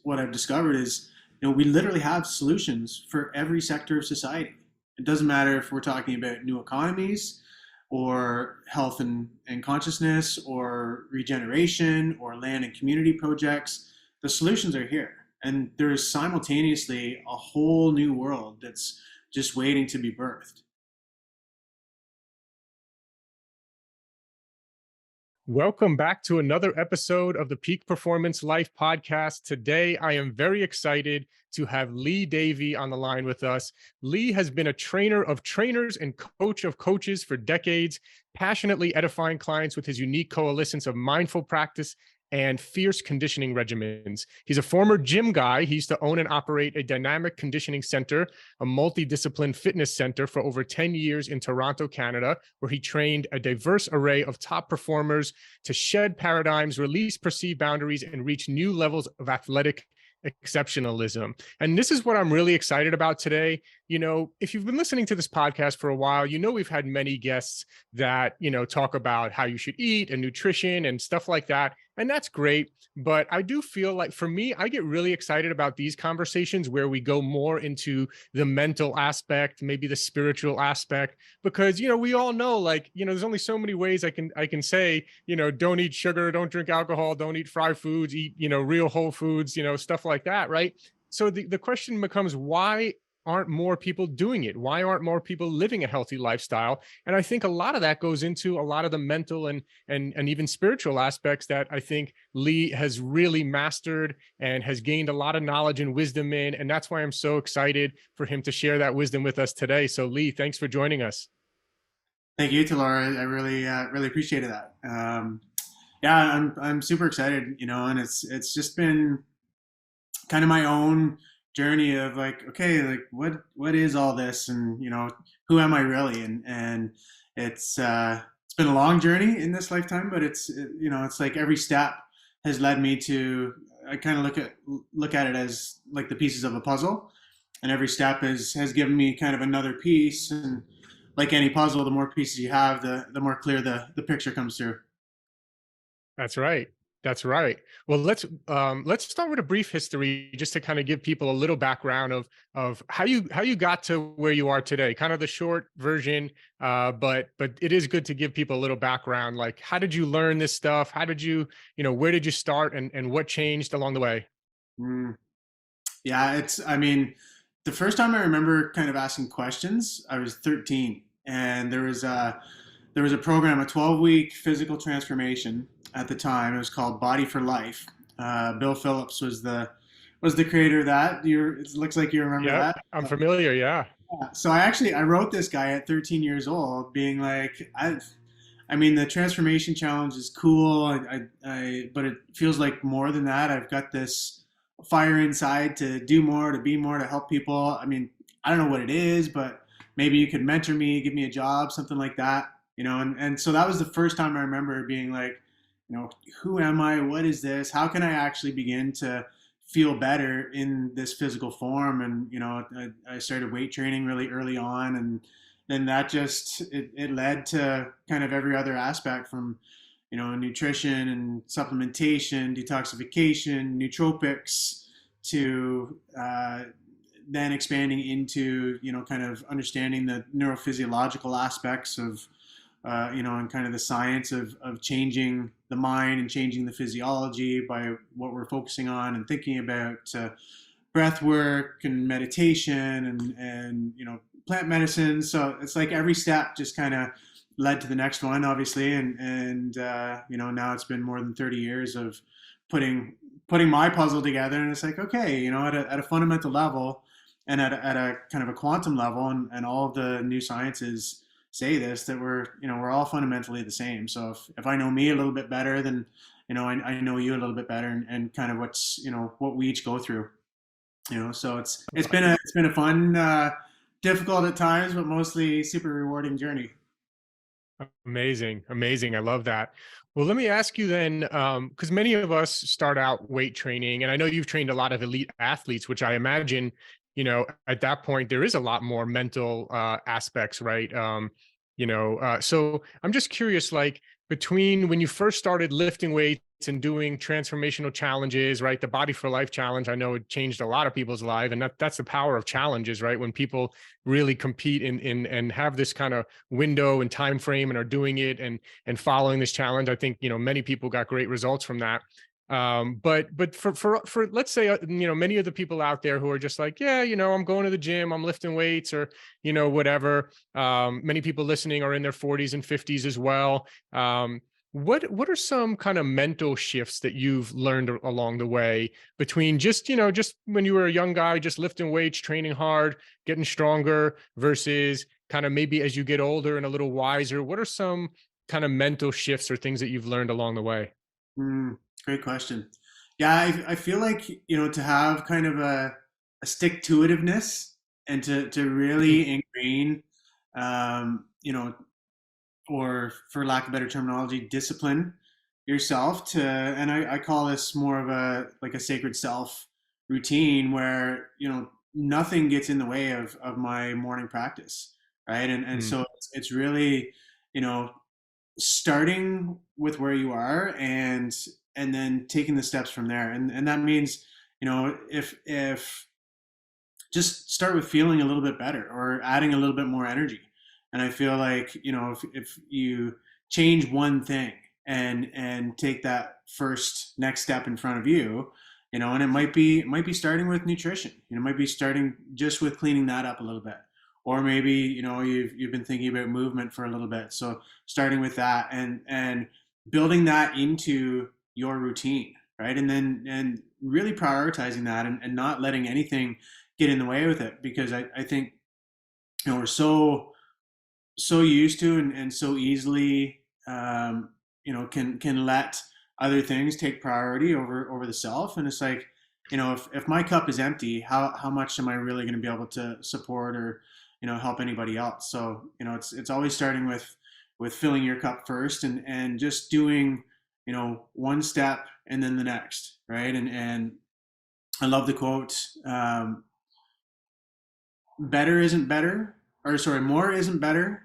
what I've discovered is, we literally have solutions for every sector of society. It doesn't matter if we're talking about new economies or health and consciousness or regeneration or land and community projects. The solutions are here. And there is simultaneously a whole new world that's just waiting to be birthed. Welcome back to another episode of the Peak Performance Life podcast. Today, I am very excited to have Davy on the line with us. Lee has been a trainer of trainers and coach of coaches for decades, passionately edifying clients with his unique coalescence of mindful practice and fierce conditioning regimens. He's a former gym guy. He used to own and operate a dynamic conditioning center, a multi-discipline fitness center for over 10 years in Toronto, Canada, where he trained a diverse array of top performers to shed paradigms, release perceived boundaries, and reach new levels of athletic exceptionalism. And this is what I'm really excited about today. If you've been listening to this podcast for a while, we've had many guests that, talk about how you should eat and nutrition and stuff like that. And that's great. But I do feel like for me, I get really excited about these conversations where we go more into the mental aspect, maybe the spiritual aspect, because, we all know, there's only so many ways I can say, don't eat sugar, don't drink alcohol, don't eat fried foods, eat, real whole foods, stuff like that. Right. So the question becomes, why aren't more people doing it? Why aren't more people living a healthy lifestyle? And I think a lot of that goes into a lot of the mental and even spiritual aspects that I think Lee has really mastered and has gained a lot of knowledge and wisdom in. And that's why I'm so excited for him to share that wisdom with us today. So Lee, thanks for joining us. Thank you, Laura. I really appreciated that. Yeah, I'm super excited, and it's just been kind of my own journey of okay, what is all this, and who am I really? And it's been a long journey in this lifetime, but it's like every step has led me to, I kind of look at it as like the pieces of a puzzle, and every step has given me kind of another piece. And like any puzzle, the more pieces you have, the more clear the picture comes through. That's right. That's right. Well, let's start with a brief history, just to kind of give people a little background of how you got to where you are today. Kind of the short version, but it is good to give people a little background. Like, how did you learn this stuff? How did you, where did you start, and what changed along the way? Mm. Yeah, I mean, the first time I remember kind of asking questions, I was 13, and there was a program, a 12-week physical transformation at the time. It was called Body for Life. Bill Phillips was the creator of that. It looks like you remember Yeah, that. I'm familiar. Yeah. Yeah. So I wrote this guy at 13 years old, being like, I mean, the transformation challenge is cool. But it feels like more than that. I've got this fire inside to do more, to be more, to help people. I mean, I don't know what it is, but maybe you could mentor me, give me a job, something like that. And so that was the first time I remember being like, who am I? What is this? How can I actually begin to feel better in this physical form? And, I started weight training really early on, and then that just, it led to kind of every other aspect from, nutrition and supplementation, detoxification, nootropics, to then expanding into, kind of understanding the neurophysiological aspects of, and kind of the science of changing the mind and changing the physiology by what we're focusing on and thinking about, breath work and meditation and plant medicine. So it's like every step just kind of led to the next one, obviously. And now it's been more than 30 years of putting my puzzle together. And it's like, okay, at a fundamental level and at a kind of a quantum level, and all of the new sciences say that we're all fundamentally the same. So if I know me a little bit better, then I know you a little bit better, and kind of what's what we each go through. So it's been a fun, difficult at times, but mostly super rewarding journey. Amazing. Amazing. I love that. Well, let me ask you then, because many of us start out weight training, and I know you've trained a lot of elite athletes, which I imagine, at that point, there is a lot more mental aspects, right? So I'm just curious, like, between when you first started lifting weights and doing transformational challenges, right? The Body for Life challenge, I know it changed a lot of people's life, and that's the power of challenges, right? When people really compete in and have this kind of window and time frame and are doing it and following this challenge, I think many people got great results from that. But for let's say many of the people out there who are just like, yeah, I'm going to the gym, I'm lifting weights, or whatever. Many people listening are in their 40s and 50s as well. What are some kind of mental shifts that you've learned along the way between just when you were a young guy, just lifting weights, training hard, getting stronger, versus kind of maybe as you get older and a little wiser? What are some kind of mental shifts or things that you've learned along the way? Mm, great question. Yeah, I feel like, to have kind of a stick-to-itiveness and to Mm, really ingrain, um, you know, or for lack of better terminology, discipline yourself to, and I call this more of a like a sacred self routine where, nothing gets in the way of my morning practice, right? And mm, so it's really, you know, starting with where you are and then taking the steps from there. And that means, if just start with feeling a little bit better or adding a little bit more energy. And I feel like, if you change one thing and take that first next step in front of you, and it might be starting with nutrition. It might be starting just with cleaning that up a little bit. Or maybe, you've been thinking about movement for a little bit. So starting with that and building that into your routine, right? And really prioritizing that and not letting anything get in the way with it, because I think, we're so used to and so easily, can let other things take priority over the self. And it's like, if my cup is empty, how much am I really going to be able to support or, help anybody else? So, it's always starting with filling your cup first and just doing, one step and then the next, right? And I love the quote, better isn't better, or sorry, more isn't better,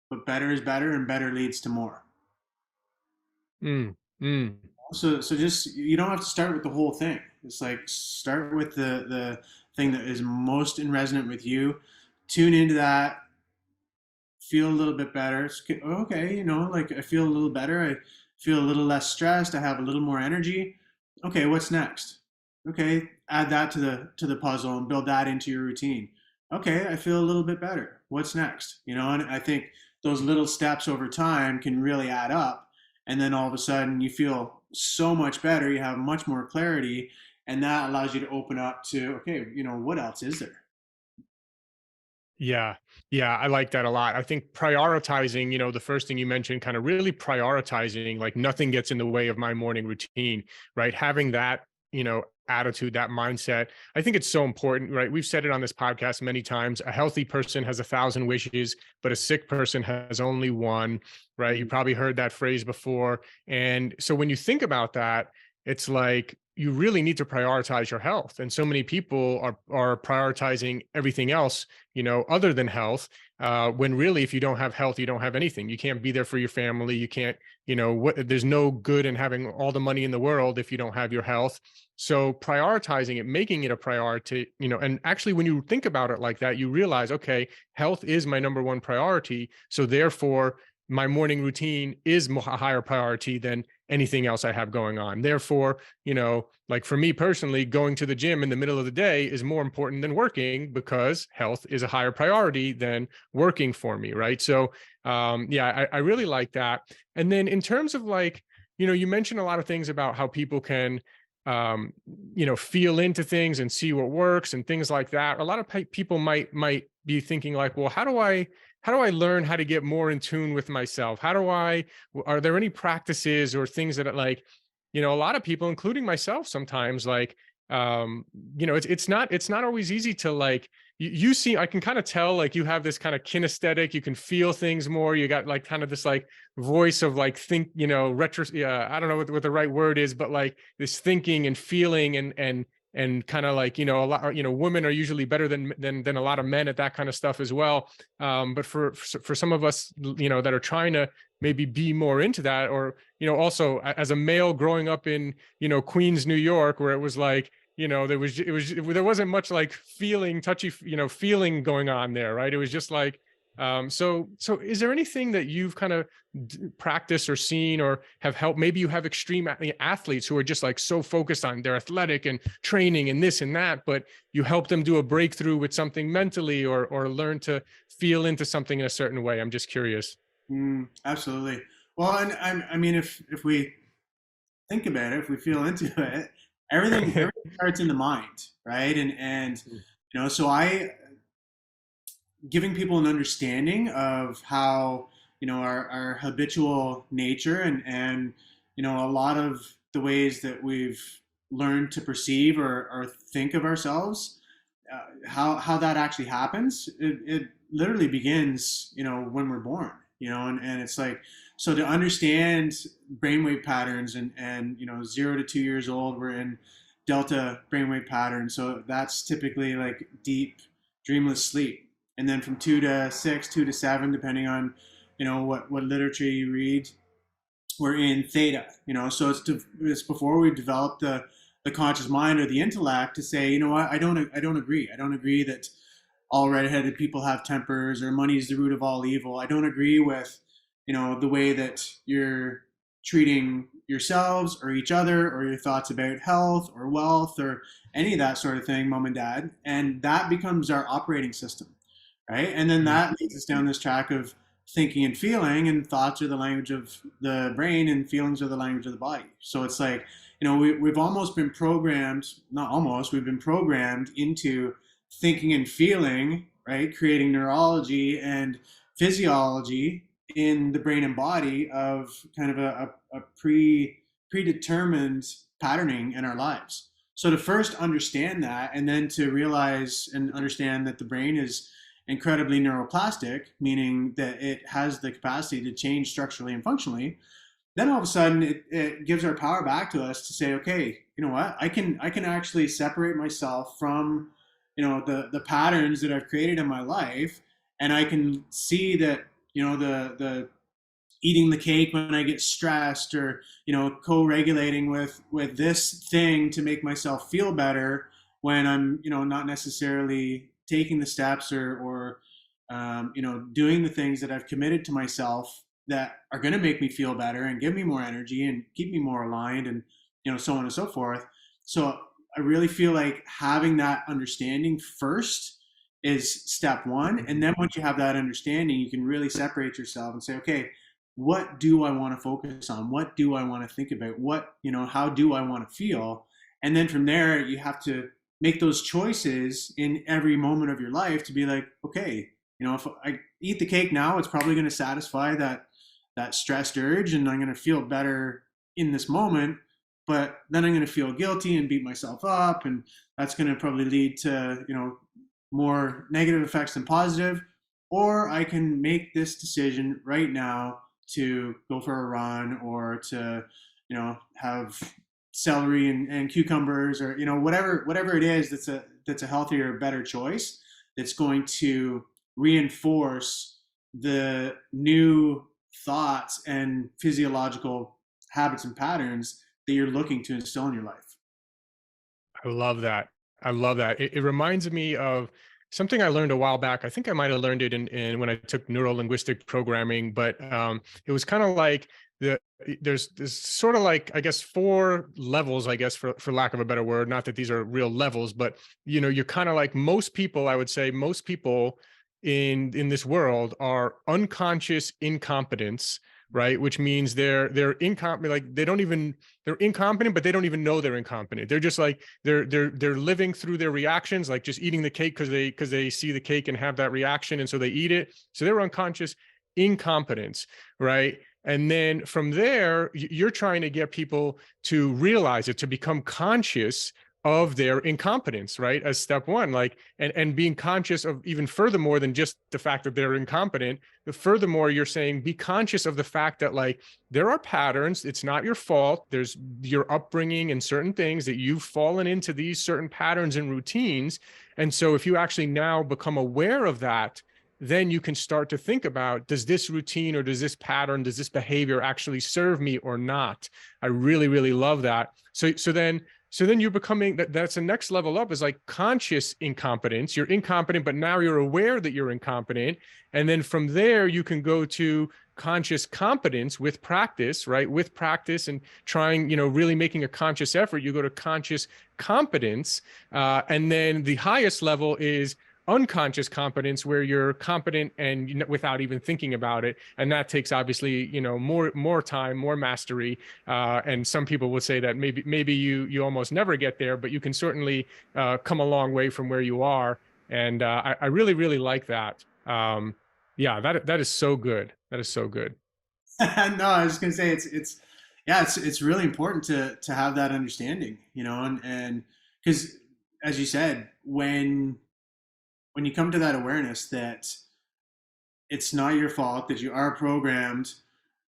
but better is better, and better leads to more. mm, mm. So just, you don't have to start with the whole thing. It's like, start with the thing that is most in resonant with you. Tune into that, feel a little bit better. It's okay, like I feel a little better. I feel a little less stressed. I have a little more energy. Okay, what's next? Okay, add that to the puzzle and build that into your routine. Okay, I feel a little bit better. What's next? And I think those little steps over time can really add up. And then all of a sudden you feel so much better. You have much more clarity, and that allows you to open up to, okay, what else is there? Yeah. Yeah. I like that a lot. I think prioritizing, the first thing you mentioned, kind of really prioritizing, like nothing gets in the way of my morning routine, right? Having that, attitude, that mindset. I think it's so important, right? We've said it on this podcast many times. A healthy person has 1,000 wishes, but a sick person has only one, right? You Mhm. probably heard that phrase before. And so when you think about that, it's like you really need to prioritize your health. And so many people are prioritizing everything else, other than health. When really, if you don't have health, you don't have anything. You can't be there for your family. You can't, there's no good in having all the money in the world if you don't have your health. So prioritizing it, making it a priority, and actually when you think about it like that, you realize, okay, health is my number one priority. So therefore, my morning routine is a higher priority than anything else I have going on. Therefore, like for me personally, going to the gym in the middle of the day is more important than working, because health is a higher priority than working for me. Right. So, yeah, I really like that. And then in terms of like, you mentioned a lot of things about how people can, um, feel into things and see what works and things like that. A lot of people might be thinking like, well, how do I learn how to get more in tune with myself? Are there any practices or things that like, a lot of people, including myself sometimes, like, um, it's not always easy to like, you see, I can kind of tell like you have this kind of kinesthetic, you can feel things more. You got like kind of this like voice of like think, retro, yeah, I don't know what the right word is, but like this thinking and feeling and and kind of like, a lot, women are usually better than a lot of men at that kind of stuff as well. But for some of us, that are trying to maybe be more into that, or, also as a male growing up in, Queens, New York, where it was like, there wasn't much like feeling going on there, right? It was just like, so is there anything that you've kind of practiced or seen or have helped? Maybe you have extreme athletes who are just like so focused on their athletic and training and this and that, but you help them do a breakthrough with something mentally, or learn to feel into something in a certain way. I'm just curious. Absolutely. Well, and I mean, if we think about it, if we feel into it, everything starts in the mind, right? And so I giving people an understanding of how our habitual nature and a lot of the ways that we've learned to perceive or think of ourselves, how that actually happens. It literally begins when we're born, and it's like, so to understand brainwave patterns, and 0 to 2 years old, we're in delta brainwave pattern, so that's typically like deep dreamless sleep. And then from 2 to 6, 2 to 7, depending on what literature you read, we're in theta. So it's before we develop the conscious mind or the intellect to say, what, I don't agree. I don't agree that all redheaded people have tempers, or money is the root of all evil. I don't agree with the way that you're treating yourselves or each other, or your thoughts about health or wealth or any of that sort of thing, mom and dad. And that becomes our operating system, right? And then that leads us down this track of thinking and feeling, and thoughts are the language of the brain, and feelings are the language of the body. So it's like, we've almost been programmed, not almost, we've been programmed into thinking and feeling, right? Creating neurology and physiology in the brain and body of kind of a predetermined patterning in our lives. So to first understand that, and then to realize and understand that the brain is incredibly neuroplastic, meaning that it has the capacity to change structurally and functionally, then all of a sudden it gives our power back to us to say, okay, you know what, I can actually separate myself from the patterns that I've created in my life, and I can see that the eating the cake when I get stressed, or co-regulating with this thing to make myself feel better when I'm not necessarily taking the steps, or doing the things that I've committed to myself that are going to make me feel better and give me more energy and keep me more aligned, and so on and so forth. So I really feel like having that understanding first is step one. And then once you have that understanding, you can really separate yourself and say, okay, what do I want to focus on? What do I want to think about? How do I want to feel? And then from there, you have to make those choices in every moment of your life to be like, okay, if I eat the cake now, it's probably going to satisfy that stressed urge, and I'm going to feel better in this moment. But then I'm going to feel guilty and beat myself up, and that's going to probably lead to more negative effects than positive. Or I can make this decision right now to go for a run, or to have celery and cucumbers, or whatever it is that's a healthier, better choice, that's going to reinforce the new thoughts and physiological habits and patterns that you're looking to instill in your life. I love that. I love that. It reminds me of something I learned a while back. I think I might have learned it in when I took neuro linguistic programming, but it was kind of like there's sort of like, I guess, 4 levels, I guess, for lack of a better word. Not that these are real levels, but you're kind of like, most people, I would say most people in this world are unconscious incompetence, right? Which means they're incompetent, like they're incompetent, but they don't even know they're incompetent. They're just like, they're living through their reactions, like just eating the cake because they see the cake and have that reaction, and so they eat it. So they're unconscious incompetence, right? And then from there, you're trying to get people to realize it, to become conscious of their incompetence, right? As step one, like, and being conscious of even furthermore than just the fact that they're incompetent. Furthermore, you're saying be conscious of the fact that like there are patterns. It's not your fault. There's your upbringing and certain things that you've fallen into these certain patterns and routines. And so if you actually now become aware of that, then you can start to think about, does this routine or does this pattern, does this behavior actually serve me or not? I really, really love that. So then you're becoming that's the next level up, is like conscious incompetence. You're incompetent, but now you're aware that you're incompetent. And then from there, you can go to conscious competence with practice, right? With practice and trying, really making a conscious effort, you go to conscious competence. And then the highest level is unconscious competence, where you're competent and without even thinking about it. And that takes obviously, more time, more mastery. And some people would say that maybe you almost never get there, but you can certainly come a long way from where you are. And I really, really like that. Yeah, that is so good. That is so good. No, I was just gonna say yeah, it's really important to have that understanding, and because as you said, when you come to that awareness that it's not your fault, that you are programmed,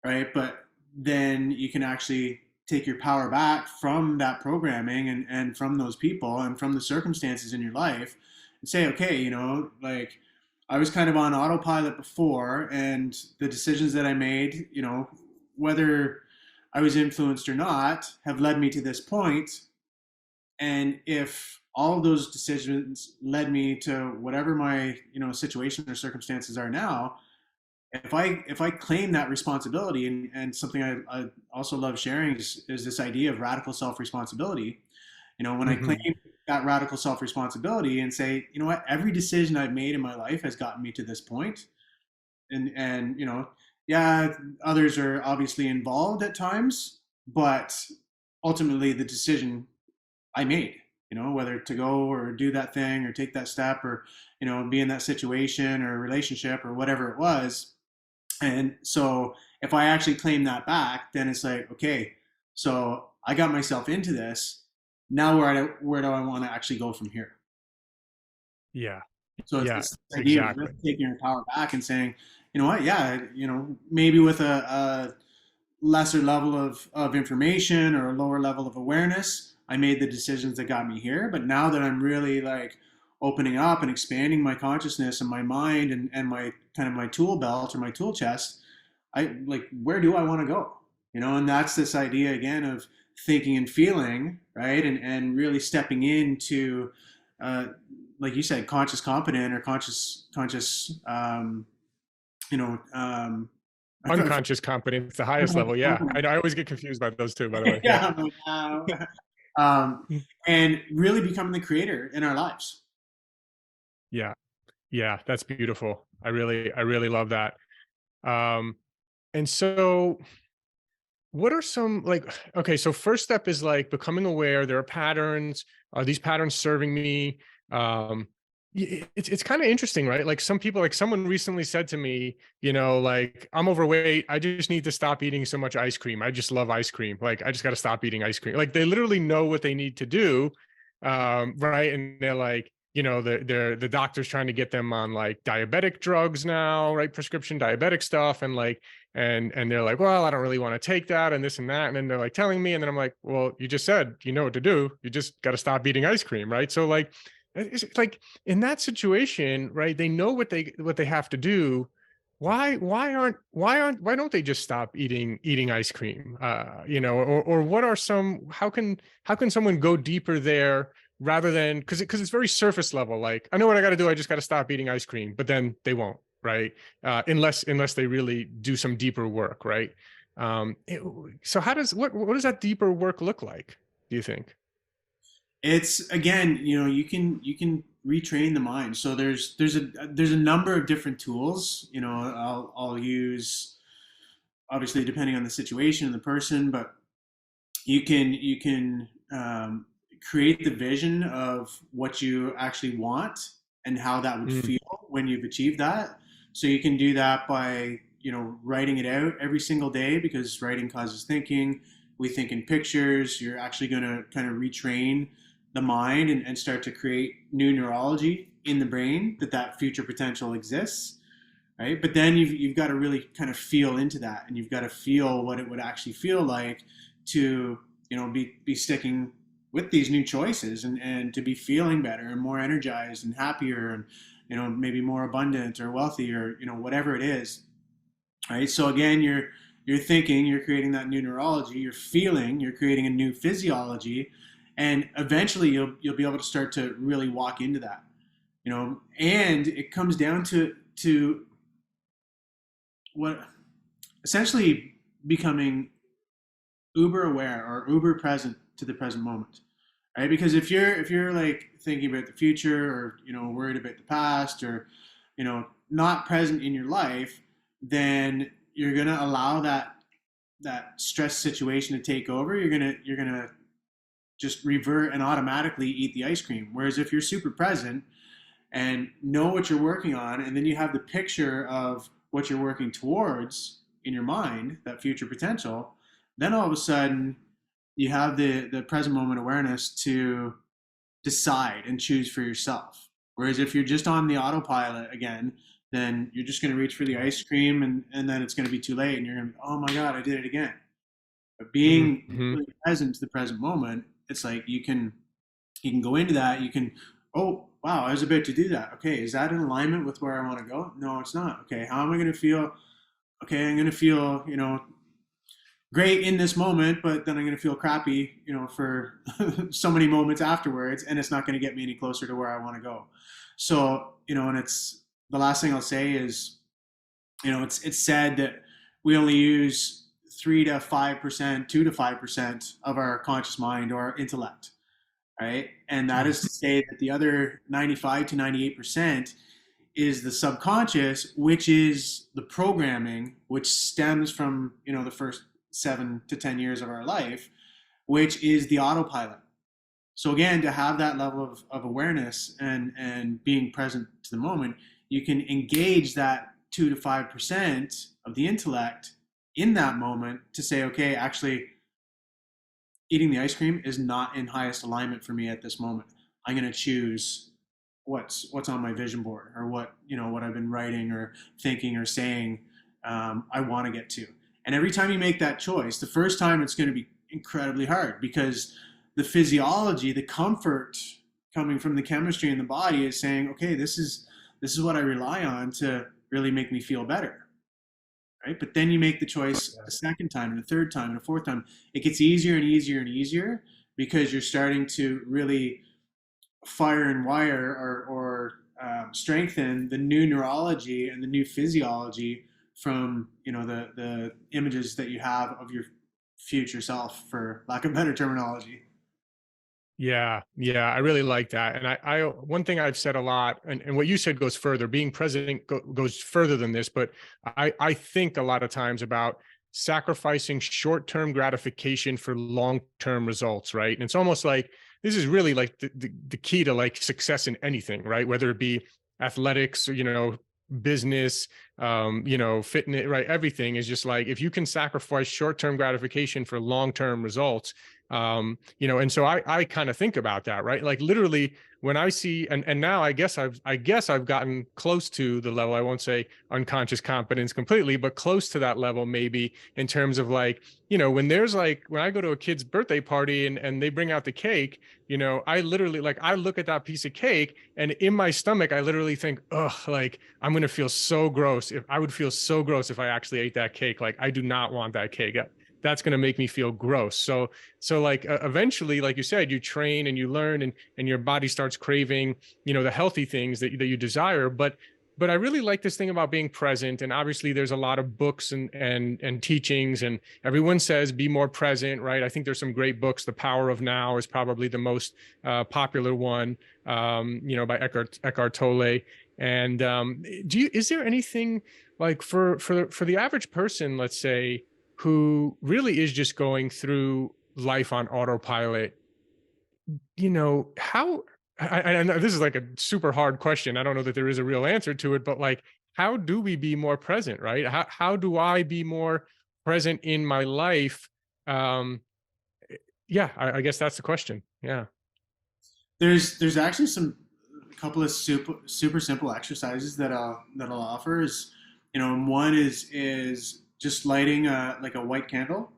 right? But then you can actually take your power back from that programming and from those people and from the circumstances in your life and say, okay, like I was kind of on autopilot before, and the decisions that I made, whether I was influenced or not, have led me to this point. And if all of those decisions led me to whatever my situation or circumstances are now, if I claim that responsibility, and something I also love sharing is this idea of radical self-responsibility. When I claim Mm-hmm. that radical self-responsibility and say, you know what, every decision I've made in my life has gotten me to this point, and yeah, others are obviously involved at times, but ultimately the decision I made, whether to go or do that thing or take that step or, be in that situation or relationship or whatever it was. And so if I actually claim that back, then it's like, okay, so I got myself into this. Now where do I want to actually go from here? Yeah. So it's Yeah, this idea of exactly. really taking your power back and saying, you know what, yeah, maybe with a lesser level of information or a lower level of awareness, I made the decisions that got me here. But now that I'm really like opening up and expanding my consciousness and my mind and my kind of my tool belt or my tool chest, I like, where do I want to go? And that's this idea again of thinking and feeling, right? And really stepping into, uh, like you said, conscious competent or conscious, you know, I forgot. Unconscious competence, the highest level. Yeah. I always get confused by those two, by the way. Yeah. Yeah, I'm like, um, and really becoming the creator in our lives. Yeah. Yeah. That's beautiful. I really love that. Um, and so what are some like, okay, so first step is like becoming aware there are patterns. Are these patterns serving me? Um, it's kind of interesting, right? Like some people, like someone recently said to me, like I'm overweight. I just need to stop eating so much ice cream. I just love ice cream. Like I just got to stop eating ice cream. Like they literally know what they need to do. Right. And they're like, the doctor's trying to get them on like diabetic drugs now, right? Prescription diabetic stuff. And like, and they're like, well, I don't really want to take that and this and that. And then they're like telling me, and then I'm like, well, you just said you know what to do. You just got to stop eating ice cream, right? So like, it's like in that situation, right? They know what they have to do. Why don't they just stop eating ice cream? Or what are some? How can someone go deeper there rather than because it's very surface level. Like I know what I got to do. I just got to stop eating ice cream, but then they won't, right? Unless they really do some deeper work, right? So what does that deeper work look like? Do you think? It's again, you can retrain the mind. So there's a number of different tools. I'll use, obviously depending on the situation and the person, but you can create the vision of what you actually want and how that would Mm, feel when you've achieved that. So you can do that by writing it out every single day, because writing causes thinking. We think in pictures. You're actually going to kind of retrain the mind and start to create new neurology in the brain that future potential exists, right? But then you've got to really kind of feel into that, and you've got to feel what it would actually feel like to, be sticking with these new choices, and to be feeling better and more energized and happier, and maybe more abundant or wealthy, or whatever it is, right? So again, you're thinking, you're creating that new neurology, you're feeling, you're creating a new physiology, and eventually you'll be able to start to really walk into that, and it comes down to what essentially becoming uber aware or uber present to the present moment, right? Because if you're like thinking about the future, or worried about the past, or not present in your life, then you're gonna allow that stress situation to take over. You're gonna just revert and automatically eat the ice cream. Whereas if you're super present and know what you're working on, and then you have the picture of what you're working towards in your mind, that future potential, then all of a sudden you have the present moment awareness to decide and choose for yourself. Whereas if you're just on the autopilot again, then you're just going to reach for the ice cream, and then it's going to be too late, and you're going to be, oh my God, I did it again. But being Mm-hmm. really present to the present moment, it's like you can go into that. You can, oh wow, I was about to do that. Okay, is that in alignment with where I want to go? No, it's not. Okay, how am I going to feel? Okay, I'm going to feel great in this moment, but then I'm going to feel crappy, for so many moments afterwards, and it's not going to get me any closer to where I want to go. So, and it's the last thing I'll say is, it's said that we only use 3 to 5%, 2 to 5% of our conscious mind or intellect, right? And that is to say that the other 95 to 98% is the subconscious, which is the programming, which stems from the first 7 to 10 years of our life, which is the autopilot. So again, to have that level of awareness and being present to the moment, you can engage that 2 to 5% of the intellect in that moment to say, okay, actually, eating the ice cream is not in highest alignment for me at this moment. I'm going to choose what's on my vision board, or what I've been writing or thinking or saying, I want to get to. And every time you make that choice, the first time it's going to be incredibly hard, because the physiology, the comfort coming from the chemistry in the body is saying, okay, this is what I rely on to really make me feel better, right? But then you make the choice a second time and a third time and a fourth time. It gets easier and easier and easier, because you're starting to really fire and wire, or strengthen the new neurology and the new physiology from the images that you have of your future self, for lack of better terminology. Yeah, yeah, I really like that. And I one thing I've said a lot, and what you said goes further. Being president goes further than this, but I think a lot of times about sacrificing short-term gratification for long-term results, right? And it's almost like this is really like the key to like success in anything, right? Whether it be athletics, or, business, fitness, right? Everything is just like, if you can sacrifice short-term gratification for long-term results, and so I kind of think about that, right? Like literally when I see, and now I guess I've gotten close to the level, I won't say unconscious competence completely, but close to that level, maybe, in terms of like, when there's like, when I go to a kid's birthday party and they bring out the cake, I literally, like, I look at that piece of cake, and in my stomach, I literally think, oh, like, I'm going to feel so gross. If I would feel so gross if I actually ate that cake, like, I do not want that cake. That's going to make me feel gross. So like eventually, like you said, you train and you learn, and your body starts craving, the healthy things that you desire. But I really like this thing about being present. And obviously there's a lot of books and teachings, and everyone says be more present, right? I think there's some great books. The Power of Now is probably the most popular one, by Eckhart Tolle. And is there anything like for the average person, let's say, who really is just going through life on autopilot, how, I know this is like a super hard question. I don't know that there is a real answer to it, but like, how do we be more present, right? How do I be more present in my life? Um, yeah, I guess that's the question. Yeah. There's actually a couple of super simple exercises that I'll offer. Is one is just lighting like a white candle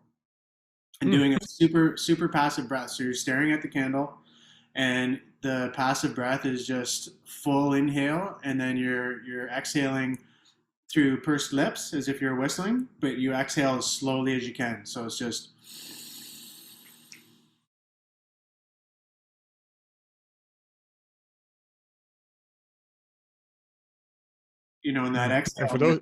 and Hmm. doing a super passive breath. So you're staring at the candle, and the passive breath is just full inhale, and then you're exhaling through pursed lips as if you're whistling, but you exhale as slowly as you can. So it's just in that And exhale.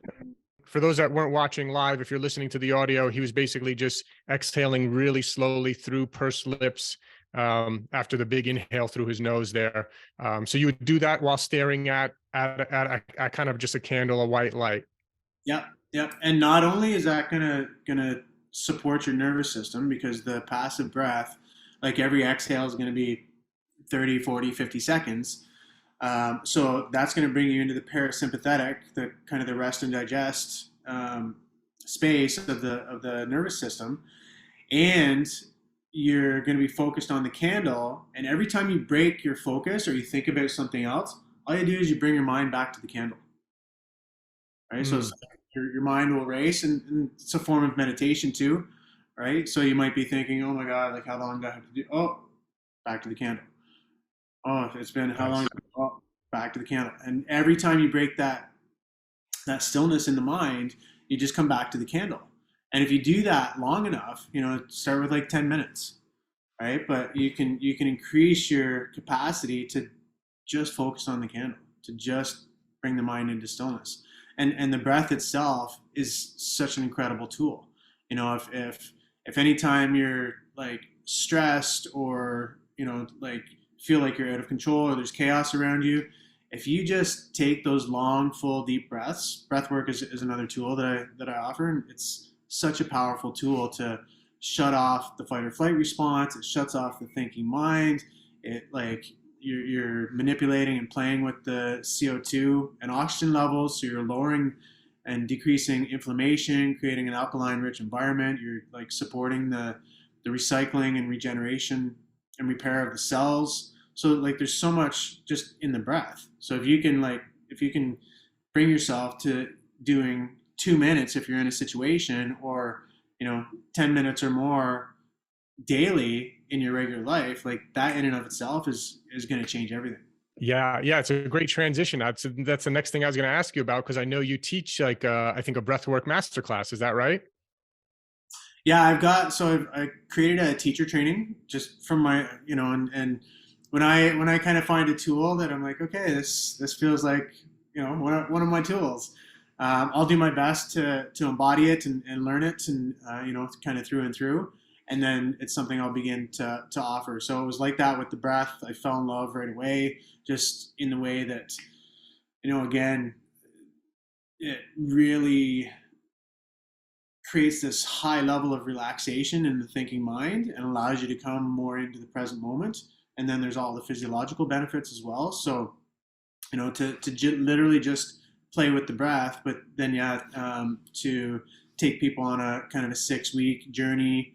for those that weren't watching live, if you're listening to the audio, he was basically just exhaling really slowly through pursed lips after the big inhale through his nose there. So you would do that while staring at kind of just a candle, a white light. Yep, yep. And not only is that gonna support your nervous system because the passive breath, like every exhale is gonna be 30, 40, 50 seconds. So that's going to bring you into the parasympathetic, the kind of the rest and digest space of the nervous system, and you're going to be focused on the candle. And every time you break your focus or you think about something else, all you do is you bring your mind back to the candle, right? So Mm, it's like your mind will race, and it's a form of meditation too, right? So you might be thinking, oh my God, like how long do I have to do? Oh, back to the candle. Oh, it's been how long? nice. Oh, back to the candle. And every time you break that stillness in the mind, you just come back to the candle. And if you do that long enough, start with like 10 minutes, right? But you can increase your capacity to just focus on the candle, to just bring the mind into stillness. And the breath itself is such an incredible tool. If any time you're like stressed or like feel like you're out of control or there's chaos around you, if you just take those long, full, deep breaths, breath work is another tool that I offer, and it's such a powerful tool to shut off the fight or flight response. It shuts off the thinking mind. It like you're manipulating and playing with the CO2 and oxygen levels, so you're lowering and decreasing inflammation, creating an alkaline rich environment. You're like supporting the recycling and regeneration and repair of the cells. So like there's so much just in the breath. So if you can bring yourself to doing 2 minutes if you're in a situation, or 10 minutes or more daily in your regular life, like that in and of itself is going to change everything. Yeah, yeah, it's a great transition. That's the next thing I was going to ask you about because I know you teach like I think a breathwork masterclass. Is that right? Yeah, I created a teacher training just from my, and when I kind of find a tool that I'm like, okay, this feels like, one of my tools. I'll do my best to embody it and learn it, and kind of through and through, and then it's something I'll begin to offer. So it was like that with the breath. I fell in love right away, just in the way that, again, it really creates this high level of relaxation in the thinking mind and allows you to come more into the present moment. And then there's all the physiological benefits as well. So, literally just play with the breath, but then, yeah, to take people on a kind of a 6 week journey,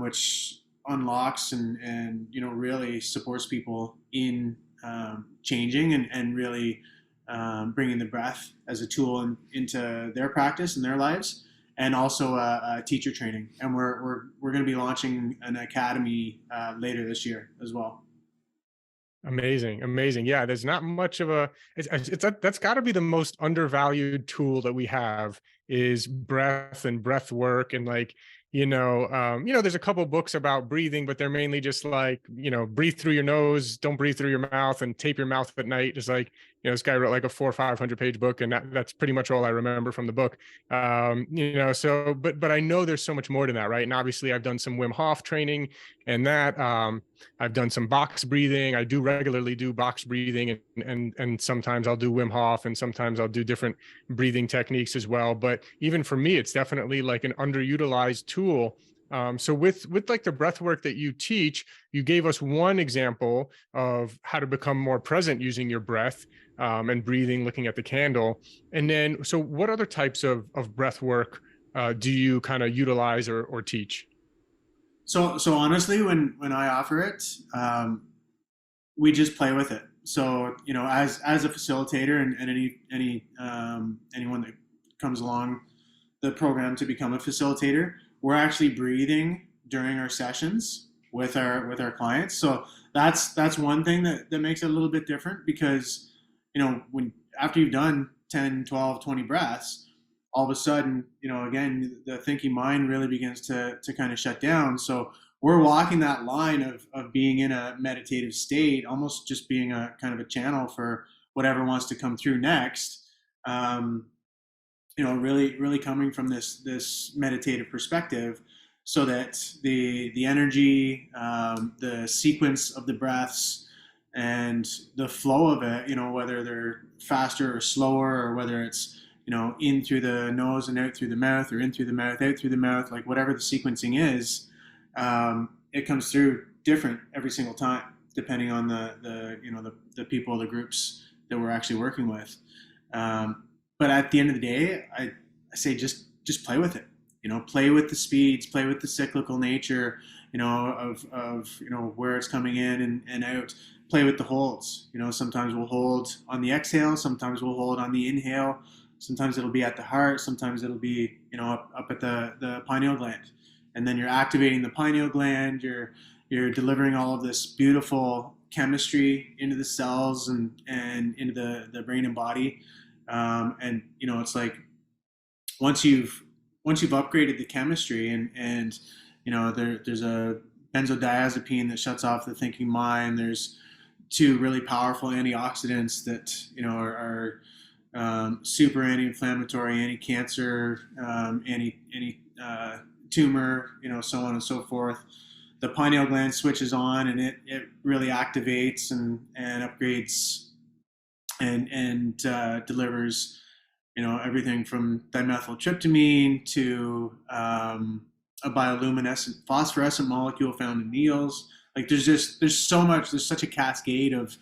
which unlocks and really supports people in changing and really bringing the breath as a tool into their practice and their lives, and also a teacher training. And we're going to be launching an academy later this year as well. Amazing, amazing. Yeah, there's not much of a that's got to be the most undervalued tool that we have is breath and breath work and like there's a couple books about breathing, but they're mainly just like breathe through your nose, don't breathe through your mouth, and tape your mouth at night. Just like this guy wrote like a 400 or 500 page book, and that's pretty much all I remember from the book. So but I know there's so much more to that, right? And obviously, I've done some Wim Hof training and that. I've done some box breathing. I do regularly do box breathing, and sometimes I'll do Wim Hof, and sometimes I'll do different breathing techniques as well. But even for me, it's definitely like an underutilized tool. So with like the breath work that you teach, you gave us one example of how to become more present using your breath and breathing, looking at the candle. And then, so what other types of breath work do you kind of utilize or teach? So honestly, when I offer it, we just play with it. So, as a facilitator, and anyone that comes along the program to become a facilitator, we're actually breathing during our sessions with our clients. So that's one thing that makes it a little bit different, because when after you've done 10, 12, 20 breaths, all of a sudden, again, the thinking mind really begins to kind of shut down. So we're walking that line of being in a meditative state, almost just being a kind of a channel for whatever wants to come through next. um, really coming from this meditative perspective, so that the energy, the sequence of the breaths, and the flow of it, whether they're faster or slower, or whether it's in through the nose and out through the mouth, or in through the mouth, out through the mouth, like whatever the sequencing is, it comes through different every single time, depending on the people, the groups that we're actually working with. But at the end of the day, I say just play with it. Play with the speeds, play with the cyclical nature, of where it's coming in and out. Play with the holds. Sometimes we'll hold on the exhale, sometimes we'll hold on the inhale, sometimes it'll be at the heart, sometimes it'll be up at the pineal gland, and then you're activating the pineal gland. You're delivering all of this beautiful chemistry into the cells and into the brain and body. And it's like once you've upgraded the chemistry, and there's a benzodiazepine that shuts off the thinking mind. There's two really powerful antioxidants that are super anti-inflammatory, anti-cancer, anti tumor, so on and so forth. The pineal gland switches on, and it really activates and upgrades and delivers everything from dimethyltryptamine to a bioluminescent phosphorescent molecule found in eels. Like there's so much, there's such a cascade of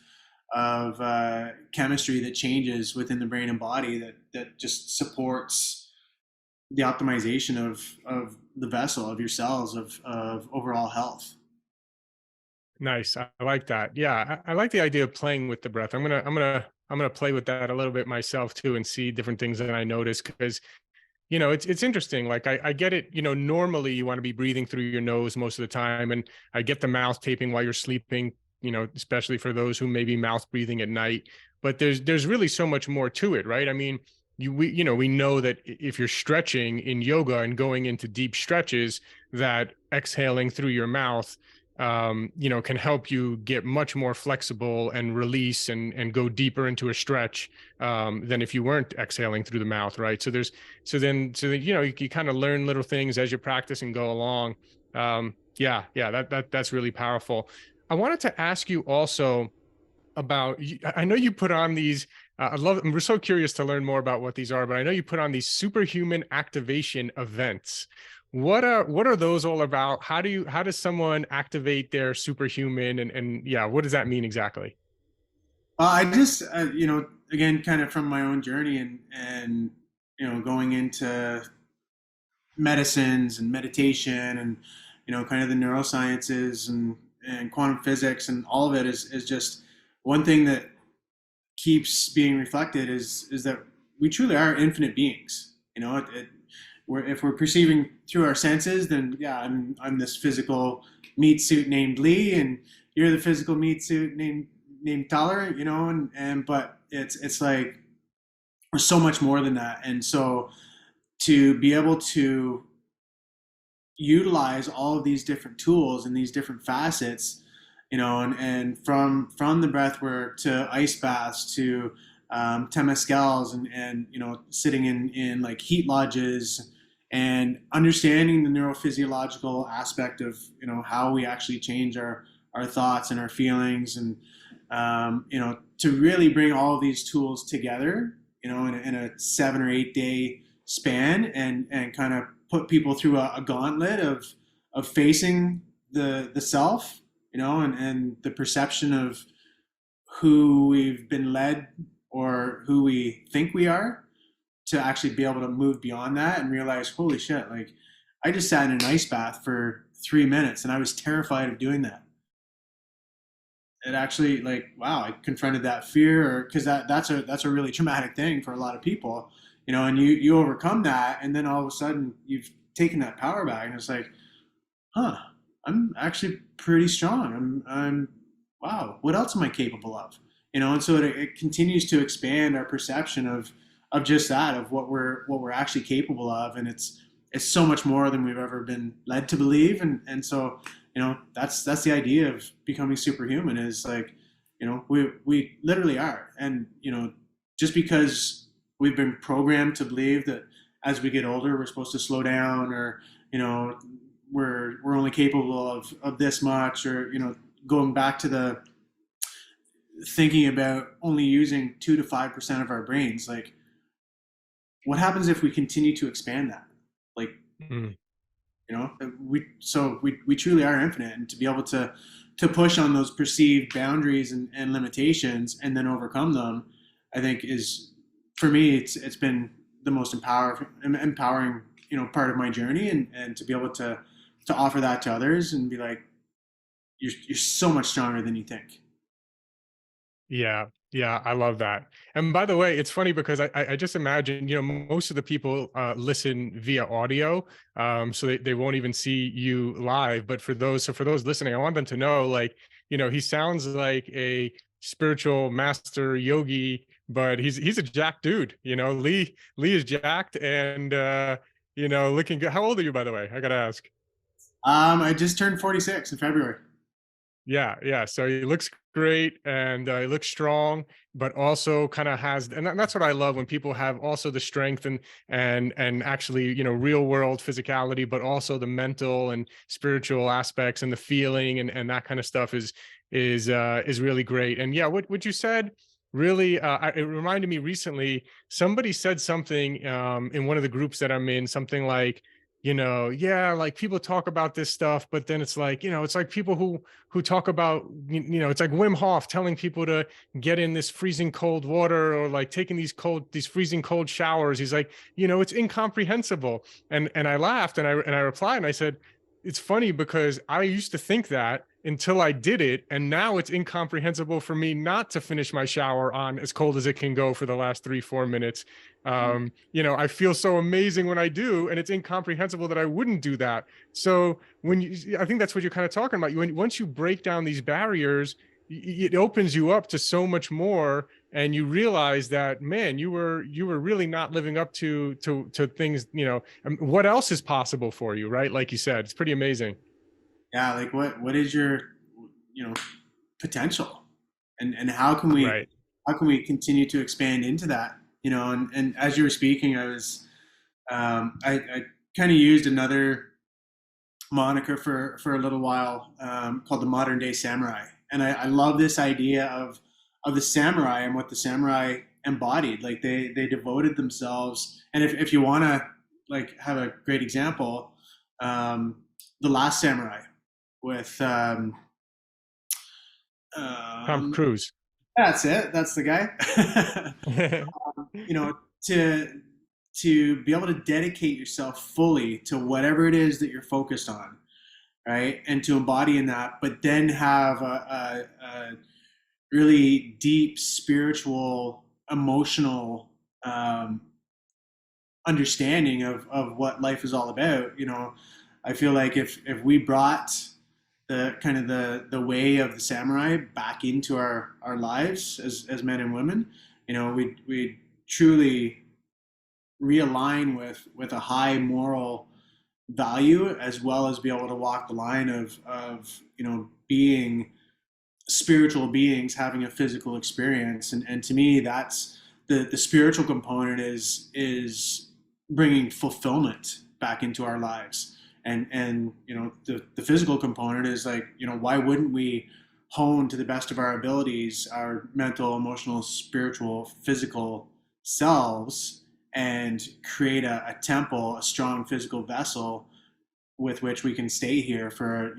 chemistry that changes within the brain and body that just supports the optimization of the vessel, of your cells, of overall health. Nice. I like that. Yeah, I like the idea of playing with the breath. I'm gonna play with that a little bit myself too, and see different things that I notice, because it's interesting. Like I get it. Normally you want to be breathing through your nose most of the time, and I get the mouth taping while you're sleeping. Especially for those who may be mouth breathing at night. But there's really so much more to it, right? I mean, we know that if you're stretching in yoga and going into deep stretches, that exhaling through your mouth can help you get much more flexible and release and go deeper into a stretch than if you weren't exhaling through the mouth, right? So then you kind of learn little things as you practice and go along. Yeah, that's really powerful. I wanted to ask you also about, I know you put on these, we're so curious to learn more about what these are, but I know you put on these superhuman activation events. What are those all about? How does someone activate their superhuman, and yeah, what does that mean exactly? I just, again, kind of from my own journey, and going into medicines and meditation, and kind of the neurosciences and quantum physics, and all of it is just one thing that keeps being reflected is that we truly are infinite beings. If we're perceiving through our senses, then yeah, I'm this physical meat suit named Lee, and you're the physical meat suit named Tyler, and but it's like we're so much more than that. And so to be able to utilize all of these different tools and these different facets, and from the breath work to ice baths to temescals, and sitting in like heat lodges, and understanding the neurophysiological aspect of how we actually change our thoughts and our feelings, and to really bring all of these tools together in a 7 or 8 day span, and kind of put people through a gauntlet of facing the self, and the perception of who we've been led, or who we think we are, to actually be able to move beyond that and realize, holy shit, like I just sat in an ice bath for 3 minutes and I was terrified of doing that. it actually, like, wow, I confronted that fear, or because that's a really traumatic thing for a lot of people, and you overcome that, and then all of a sudden you've taken that power back, and it's like, huh, I'm actually pretty strong. I'm wow, what else am I capable of? And so it continues to expand our perception of just that, of what we're actually capable of, and it's so much more than we've ever been led to believe, and so that's the idea of becoming superhuman, is like, we literally are, and just because we've been programmed to believe that as we get older we're supposed to slow down, or you know we're only capable of this much, or going back to the thinking about only using 2 to 5% of our brains. Like, what happens if we continue to expand that? Like, Mm. we truly are infinite, and to be able to push on those perceived boundaries and limitations and then overcome them, I think is, for me, it's been the most empowering part of my journey, and to be able to offer that to others and be like, you're so much stronger than you think. Yeah, yeah, I love that. And by the way, it's funny because I just imagine, most of the people listen via audio, so they won't even see you live. But for those listening, I want them to know, like, he sounds like a spiritual master yogi, but he's a jacked dude. Lee is jacked and looking good. How old are you, by the way? I gotta ask. I just turned 46 in February. Yeah, yeah. So he looks great and he looks strong, but also kind of has, and that's what I love when people have also the strength and actually, real world physicality, but also the mental and spiritual aspects and the feeling and that kind of stuff is really great. And yeah, what you said really, it reminded me recently. Somebody said something in one of the groups that I'm in, something like, yeah, like people talk about this stuff, but then it's like, it's like people who talk about, it's like Wim Hof telling people to get in this freezing cold water, or like taking these freezing cold showers. He's like, it's incomprehensible. And I laughed, and I replied, and I said, it's funny because I used to think that until I did it, and now it's incomprehensible for me not to finish my shower on as cold as it can go for the last 3-4 minutes. I feel so amazing when I do, and it's incomprehensible that I wouldn't do that. So I think that's what you're kind of talking about. Once you break down these barriers, it opens you up to so much more, and you realize that, man, you were really not living up to things. What else is possible for you, right? Like you said, it's pretty amazing. Yeah, like, what is your you know potential, and Right. how can we continue to expand into that? And as you were speaking, I kind of used another moniker for a little while, called the modern day samurai, and I love this idea of the samurai and what the samurai embodied. Like, they devoted themselves, and if you want to, like, have a great example, the Last Samurai with Tom um, Cruise. that's it. That's the guy. you know, to be able to dedicate yourself fully to whatever it is that you're focused on, right? And to embody in that, but then have a really deep spiritual, emotional, um, understanding of what life is all about. I feel like if we brought the kind of the way of the samurai back into our lives as men and women, we truly realign with a high moral value, as well as be able to walk the line of being spiritual beings having a physical experience. And to me, that's the spiritual component is bringing fulfillment back into our lives. And the physical component is like, why wouldn't we hone to the best of our abilities our mental, emotional, spiritual, physical selves, and create a temple, a strong physical vessel with which we can stay here for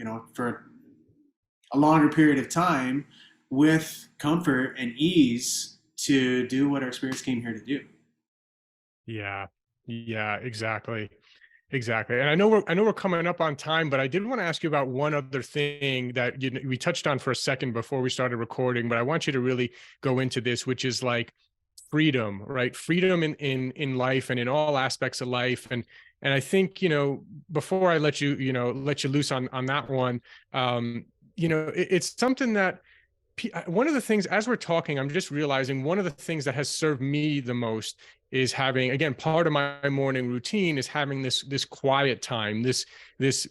a longer period of time, with comfort and ease, to do what our spirits came here to do. Yeah. Yeah, exactly. Exactly. And I know we're coming up on time, but I did want to ask you about one other thing that we touched on for a second before we started recording, but I want you to really go into this, which is like freedom, right? Freedom in life and in all aspects of life. And I think, before I let you loose on that one, it's something that one of the things, as we're talking, I'm just realizing one of the things that has served me the most is having, again, part of my morning routine is having this quiet time, this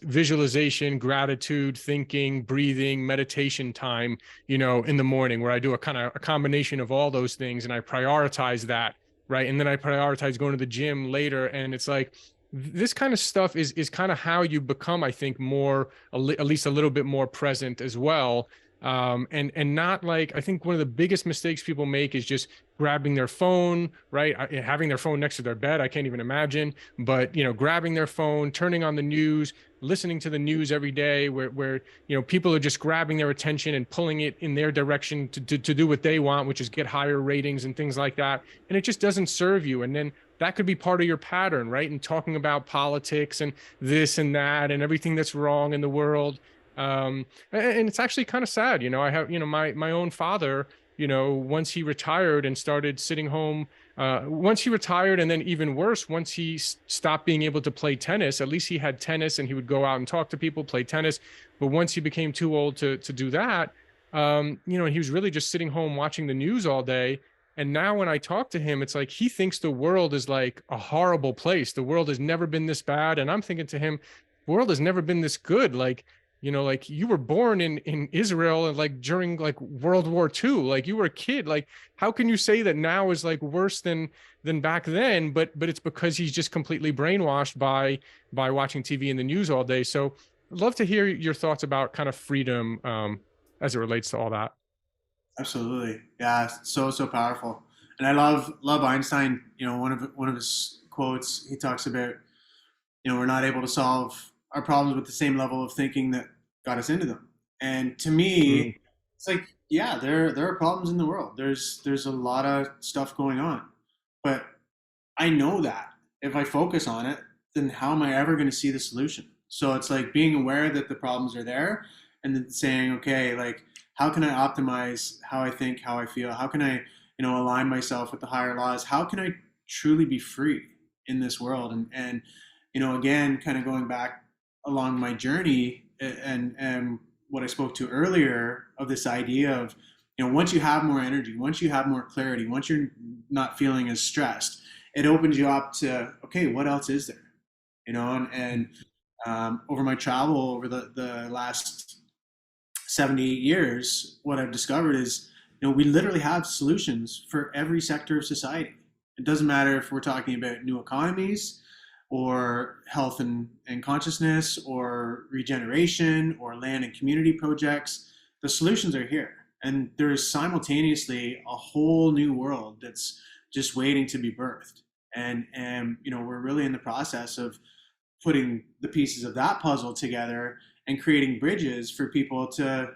visualization, gratitude, thinking, breathing, meditation time, in the morning, where I do a kind of a combination of all those things, and I prioritize that, right? And then I prioritize going to the gym later, and it's like this kind of stuff is kind of how you become, I think, more, at least a little bit more present as well. And not like, I think one of the biggest mistakes people make is just grabbing their phone, right? Having their phone next to their bed, I can't even imagine, but grabbing their phone, turning on the news, listening to the news every day, where people are just grabbing their attention and pulling it in their direction to do what they want, which is get higher ratings and things like that, and it just doesn't serve you. And then that could be part of your pattern, right? And talking about politics and this and that and everything that's wrong in the world. And it's actually kind of sad. I have, my own father, once he retired and started sitting home, once he retired, and then even worse, once he stopped being able to play tennis. At least he had tennis and he would go out and talk to people, play tennis. But once he became too old to do that, and he was really just sitting home watching the news all day. And now when I talk to him, it's like he thinks the world is like a horrible place. The world has never been this bad. And I'm thinking to him, the world has never been this good. Like, like you were born in Israel and like during like World War II, like you were a kid. Like, how can you say that now is like worse than back then? But it's because he's just completely brainwashed by watching TV and the news all day. So I'd love to hear your thoughts about kind of freedom as it relates to all that. Absolutely. Yeah, so powerful. And I love Einstein, one of his quotes, he talks about, we're not able to solve our problems with the same level of thinking that got us into them. And to Mm, me, it's like, yeah, there are problems in the world. There's a lot of stuff going on. But I know that if I focus on it, then how am I ever going to see the solution? So it's like being aware that the problems are there and then saying, okay, like how can I optimize how I think, how I feel? How can I, align myself with the higher laws? How can I truly be free in this world? And again, kind of going back along my journey and what I spoke to earlier of this idea of, once you have more energy, once you have more clarity, once you're not feeling as stressed, it opens you up to, okay, what else is there? And over my travel over the last 7 to 8 years, what I've discovered is, we literally have solutions for every sector of society. It doesn't matter if we're talking about new economies or health and consciousness or regeneration or land and community projects. The solutions are here. And there is simultaneously a whole new world that's just waiting to be birthed. And we're really in the process of putting the pieces of that puzzle together and creating bridges for people to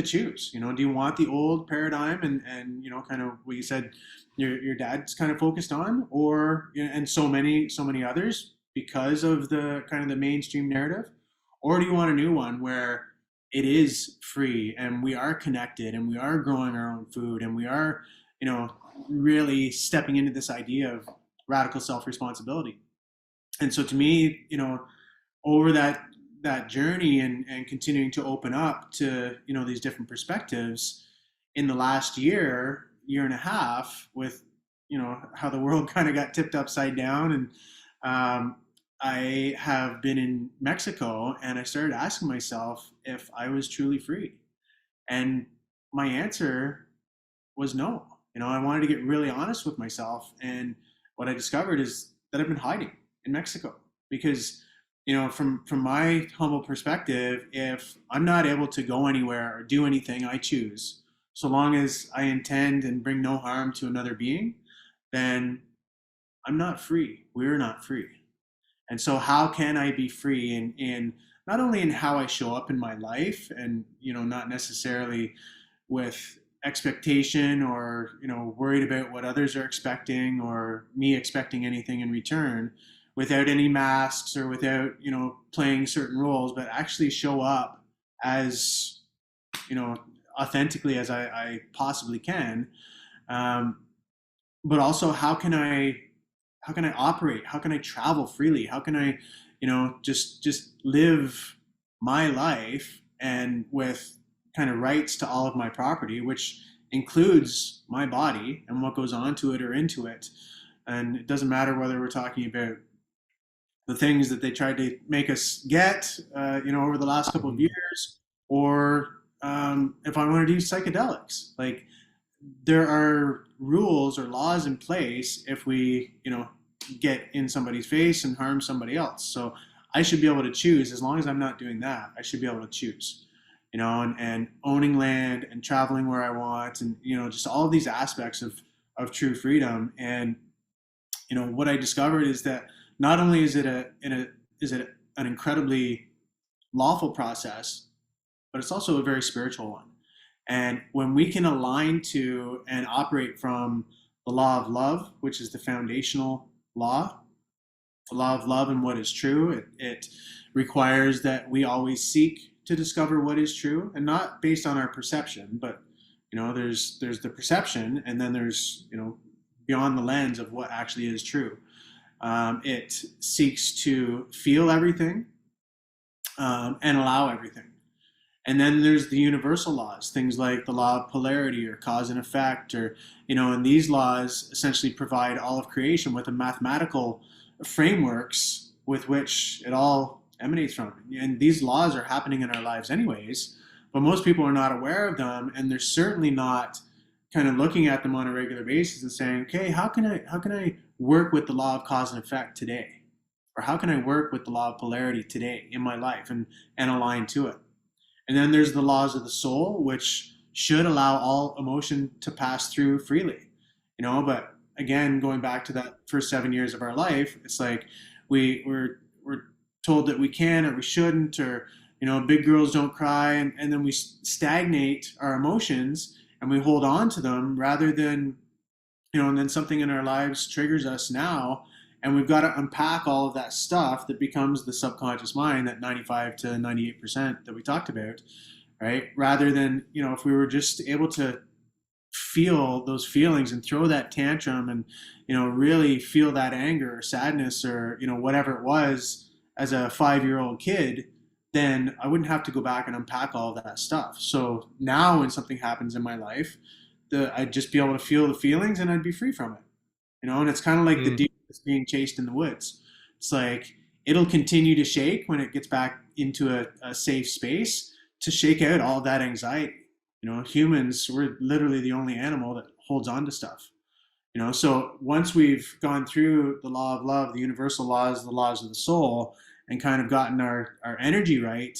choose. Do you want the old paradigm and kind of what you said your dad's kind of focused on, or and so many others because of the kind of the mainstream narrative, or do you want a new one where it is free and we are connected and we are growing our own food and we are you know really stepping into this idea of radical self-responsibility? And so to me, over that journey and continuing to open up to these different perspectives in the last year and a half, with how the world kind of got tipped upside down, and I have been in Mexico and I started asking myself if I was truly free, and my answer was no. I wanted to get really honest with myself, and what I discovered is that I've been hiding in Mexico because, from my humble perspective, if I'm not able to go anywhere or do anything I choose, so long as I intend and bring no harm to another being, then I'm not free. We're not free. And so how can I be free in not only in how I show up in my life, and not necessarily with expectation or worried about what others are expecting or me expecting anything in return, without any masks or without, playing certain roles, but actually show up as, you know, authentically as I possibly can. Um, but also, how can I operate? How can I travel freely? How can I, just live my life and with kind of rights to all of my property, which includes my body and what goes onto it or into it. And it doesn't matter whether we're talking about the things that they tried to make us get, over the last couple of Mhm. years, or if I want to do psychedelics. Like, there are rules or laws in place if we, get in somebody's face and harm somebody else. So I should be able to choose. As long as I'm not doing that, I should be able to choose. And owning land and traveling where I want, and just all of these aspects of true freedom. And what I discovered is that not only is it an incredibly lawful process, but it's also a very spiritual one. And when we can align to and operate from the law of love, which is the foundational law, the law of love and what is true, it requires that we always seek to discover what is true, and not based on our perception, but there's the perception, and then there's beyond the lens of what actually is true. It seeks to feel everything, and allow everything. And then there's the universal laws, things like the law of polarity or cause and effect, or, and these laws essentially provide all of creation with a mathematical frameworks with which it all emanates from. And these laws are happening in our lives anyways, but most people are not aware of them, and they're certainly not kind of looking at them on a regular basis and saying, okay, how can I work with the law of cause and effect today? Or how can I work with the law of polarity today in my life and align to it? And then there's the laws of the soul, which should allow all emotion to pass through freely. But again, going back to that first 7 years of our life, it's like we're told that we can or we shouldn't, or big girls don't cry, and then we stagnate our emotions and we hold on to them rather than, and then something in our lives triggers us now, and we've got to unpack all of that stuff that becomes the subconscious mind, that 95 to 98% that we talked about, right? Rather than, if we were just able to feel those feelings and throw that tantrum and, really feel that anger or sadness or, whatever it was as a 5-year-old kid, then I wouldn't have to go back and unpack all of that stuff. So now when something happens in my life, I'd just be able to feel the feelings and I'd be free from it. And it's kind of like the Mm. deer that's being chased in the woods. It's like it'll continue to shake when it gets back into a safe space to shake out all that anxiety. Humans, we're literally the only animal that holds on to stuff. So once we've gone through the law of love, the universal laws, the laws of the soul, and kind of gotten our energy right,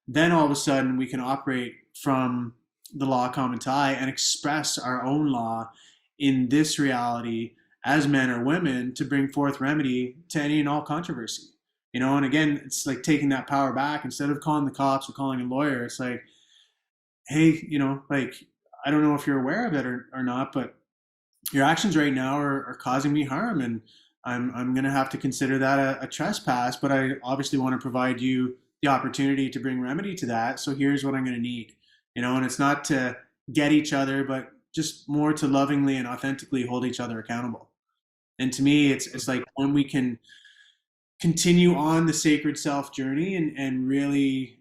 then all of a sudden we can operate from the law of common tie and express our own law in this reality as men or women to bring forth remedy to any and all controversy. And again, it's like taking that power back. Instead of calling the cops or calling a lawyer, it's like, hey, like, I don't know if you're aware of it or not, but your actions right now are causing me harm, and I'm going to have to consider that a trespass, but I obviously want to provide you the opportunity to bring remedy to that. So here's what I'm going to need. And it's not to get each other, but just more to lovingly and authentically hold each other accountable. And to me, it's like when we can continue on the sacred self journey and really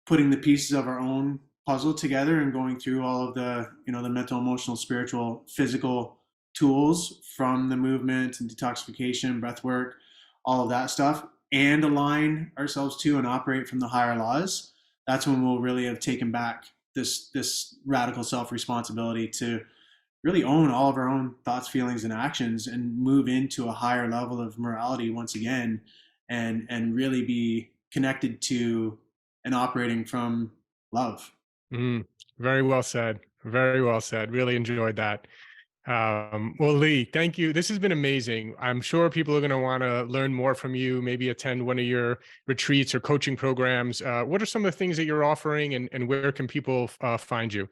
putting the pieces of our own puzzle together and going through all of the the mental, emotional, spiritual, physical tools from the movement and detoxification, breath work, all of that stuff, and align ourselves to and operate from the higher laws. That's when we'll really have taken back this radical self responsibility to really own all of our own thoughts, feelings, and actions, and move into a higher level of morality once again, and really be connected to and operating from love. Mm. Very well said. Very well said. Really enjoyed that. Well, Lee, thank you. This has been amazing. I'm sure people are going to want to learn more from you, maybe attend one of your retreats or coaching programs. What are some of the things that you're offering, and where can people find you?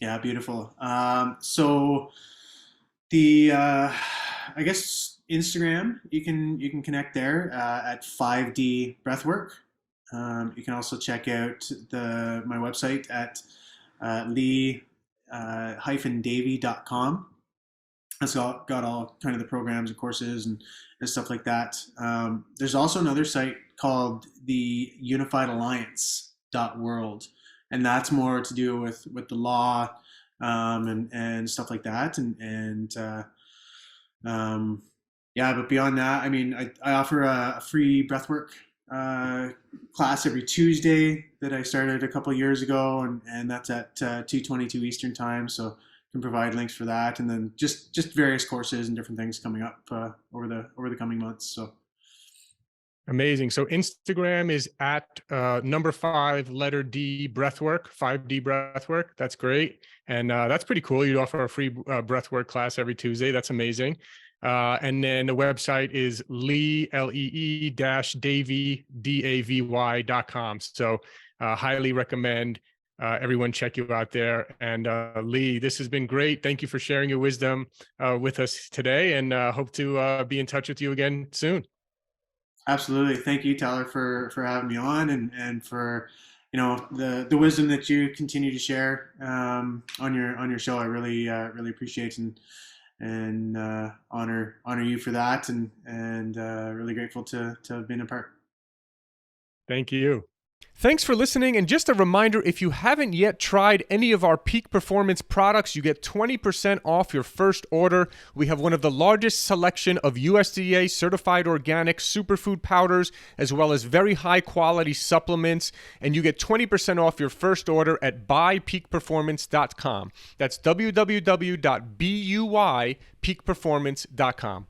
Yeah, beautiful. So the I guess Instagram, you can connect there at 5D breathwork. You can also check out my website at lee-davy.com. It's got all kind of the programs and courses and stuff like that. There's also another site called the Unified Alliance.world, and that's more to do with the law and stuff like that. Yeah, but beyond that, I mean, I offer a free breathwork class every Tuesday that I started a couple of years ago, and that's at 2:22 Eastern time. So can provide links for that, and then just various courses and different things coming up over the coming months. So Amazing. So Instagram is at number 5, letter D, breathwork, 5D breathwork. That's great. And that's pretty cool. You offer a free breathwork class every Tuesday. That's amazing. And then the website is lee-davy, davy.com. So highly recommend everyone check you out there. And Lee, this has been great. Thank you for sharing your wisdom with us today, and hope to be in touch with you again soon. absolutely, thank you, Tyler, for having me on, and for the wisdom that you continue to share on your show. I really appreciate and honor you for that, and really grateful to have been a part. Thank you. Thanks for listening. And just a reminder, if you haven't yet tried any of our Peak Performance products, you get 20% off your first order. We have one of the largest selection of USDA certified organic superfood powders, as well as very high quality supplements. And you get 20% off your first order at buypeakperformance.com. That's www.buypeakperformance.com.